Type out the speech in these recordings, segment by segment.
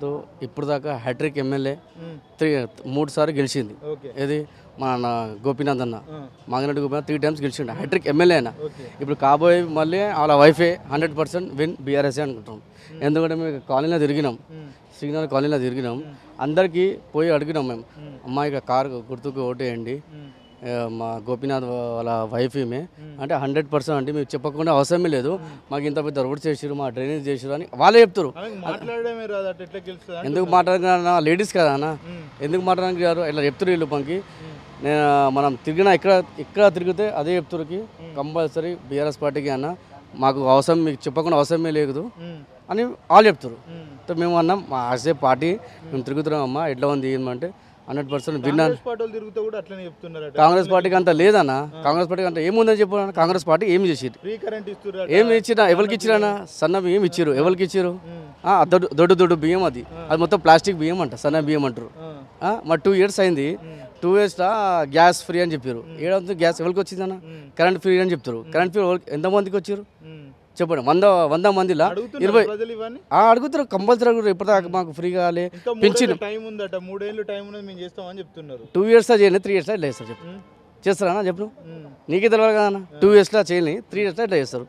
తో ఇప్పుడు దాకా హ్యాట్రిక్ ఎమ్మెల్యే 3 సార్లు గెలిచింది. ఏది మన గోపీనాథ్ అన్న మాంగనరెడ్డి గోపీనాథ్ 3 టైమ్స్ గెలిచిండు హ్యాట్రిక్ ఎమ్మెల్యే అయినా. ఇప్పుడు కాబోయే మళ్ళీ వాళ్ళ వైఫే 100% విన్ బీఆర్ఎస్ అనుకుంటాం. ఎందుకంటే మేము కాలనీలో తిరిగినాం, సిగ్నల్ కాలనీలో తిరిగినాం, అందరికీ పోయి అడిగినాం మేము, అమ్మాయిగా కారు గుర్తుకు ఓటేయండి మా గోపీనాథ్ వాళ్ళ వైఫ్ ఈమె అంటే 100% అంటే మీరు చెప్పకుండా అవసరమే లేదు, మాకు ఇంత పెద్ద రోడ్ చేసిరు, మా డ్రైనేజ్ చేసిరు అని వాళ్ళే చెప్తారు. ఎందుకు మాట్లాడుతున్నా లేడీస్ కదా అన్న, ఎందుకు మాట్లాడడానికి గారు ఇట్లా చెప్తారు వీళ్ళు పంకి. నేను మనం తిరిగినా ఇక్కడ తిరిగితే అదే చెప్తారుకి కంపల్సరీ బీఆర్ఎస్ పార్టీకి అన్న మాకు అవసరం, మీకు చెప్పకుండా అవసరమే లేదు అని వాళ్ళు చెప్తారు. మేము అన్నాం మా ఆర్సే పార్టీ మేము తిరుగుతున్నాం అమ్మా ఎట్లా ఉంది ఏమంటే 100% విన్నాను. కాంగ్రెస్ పార్టీకి అంత లేదన్న, కాంగ్రెస్ పార్టీకి అంత ఏముందని చెప్పాను. కాంగ్రెస్ పార్టీ ఏమి చేసిరు, ఏమి ఇచ్చినా ఎవరికి ఇచ్చిరా, సన్న బియ్యం ఇచ్చారు, ఎవరికి ఇచ్చారు, దొడ్డు బియ్యం, అది మొత్తం ప్లాస్టిక్ బియ్యం అంట, సన్న బియ్యం అంటారు. మా 2 years అయింది, 2 years గ్యాస్ ఫ్రీ అని చెప్పారు. ఏడవుతుంది గ్యాస్ ఎవరికి వచ్చిందన్న, కరెంట్ ఫ్రీ అని చెప్తారు. కరెంట్ ఫ్రీ ఎంతమందికి వచ్చారు చెప్పండి, 100 మందిలో 20 అడుగుతారు కంపల్సరీ అడుగుతారు. ఇప్పటిదాకా మాకు ఫ్రీ కావాలి పెంచిన 2 years చేయండి, 3 years ఎట్లా చేస్తారు చెప్పు, చేస్తారా చెప్పు, నీకే తెలియదు కదా అన్న. 2 years చేయాలి, 3 years ఎట్లా చేస్తారు.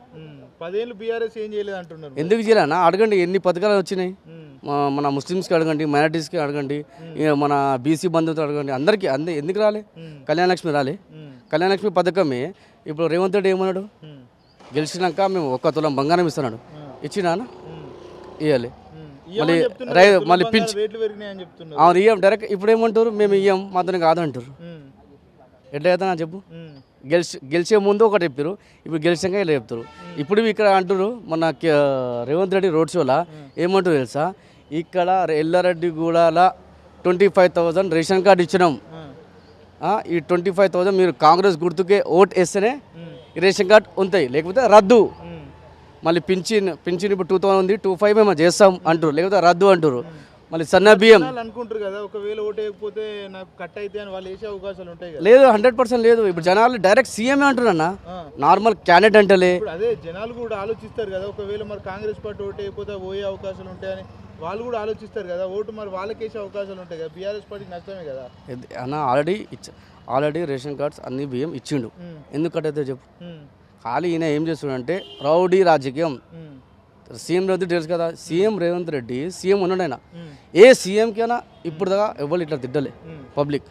10 ఏళ్ళు బీఆర్ఎస్ ఏం చేయలేదు అంటున్నారు. ఎందుకు చేయాలన్నా అడగండి, ఎన్ని పథకాలు వచ్చినాయి మన ముస్లిమ్స్కి అడగండి, మైనార్టీస్కి అడగండి, మన బీసీ బంధువులతో అడగండి, అందరికీ ఎందుకు రాలే. కళ్యాణలక్ష్మి రాలే, కళ్యాణలక్ష్మి పథకమే ఇప్పుడు రేవంత్ రెడ్డి ఏమన్నాడు, గెలిచినాక మేము 1 తులం బంగారం ఇస్తున్నాడు, ఇచ్చినా ఇవ్వాలి మళ్ళీ పింఛన్ అవును ఇయ్యం డైరెక్ట్. ఇప్పుడు ఏమంటారు మేము ఇయ్యం మాత్రం కాదంటారు. ఎట్లా అవుతా చెప్పు, గెలిచే ముందు ఒకటి చెప్పారు, ఇప్పుడు గెలిచాక ఇలా చెప్తారు. ఇప్పుడు ఇక్కడ అంటారు మన రేవంత్ రెడ్డి రోడ్ షోలా ఏమంటారు తెలుసా, ఇక్కడ ఎల్లారెడ్డిగూడలో 25,000 రేషన్ కార్డు ఇచ్చినాం, ఈ 25,000 మీరు కాంగ్రెస్ గుర్తుకే ఓట్ వేస్తేనే రేషన్ కార్డు ఉంటాయి, లేకపోతే రద్దు. మళ్ళీ పింఛన్ ఇప్పుడు 2,000 ఉంది, 2,500 మేము చేస్తాం అంటారు, లేకపోతే రద్దు అంటారు. మళ్ళీ సన్న బియ్యం అనుకుంటారు కదా, ఒకవేళ ఓటు వేయకపోతే నాకు కట్ అయితే అని వాళ్ళు వేసే అవకాశాలు ఉంటాయి. లేదు 100% లేదు. ఇప్పుడు జనాలు డైరెక్ట్ సీఎంఏ అంటున్నా, నార్మల్ క్యాండిడేట్ అంటలే. అదే జనాలు కూడా ఆలోచిస్తారు కదా, ఒకవేళ మరి కాంగ్రెస్ పార్టీ ఓటు వేయకపోతే పోయే అవకాశాలు ఉంటాయని వాళ్ళు కూడా ఆలోచిస్తారు కదా, ఓటు మరి వాళ్ళకి వేసే అవకాశాలు ఉంటాయి కదా, బీఆర్ఎస్ పార్టీకి నష్టమే కదా అన్న. ఆల్రెడీ రేషన్ కార్డ్స్ అన్ని బియ్యం ఇచ్చిండు, ఎందుకు కట్టయితే చెప్పు. ఖాళీ ఈయన ఏం చేస్తున్నాడంటే రౌడీ రాజకీయం. సీఎం రేవంత్ తెలుసు కదా, సీఎం రేవంత్ రెడ్డి సీఎం ఉన్నాడు ఆయన, ఏ సీఎంకైనా ఇప్పుడు దాకా ఎవరు ఇట్లా తిట్టలే పబ్లిక్.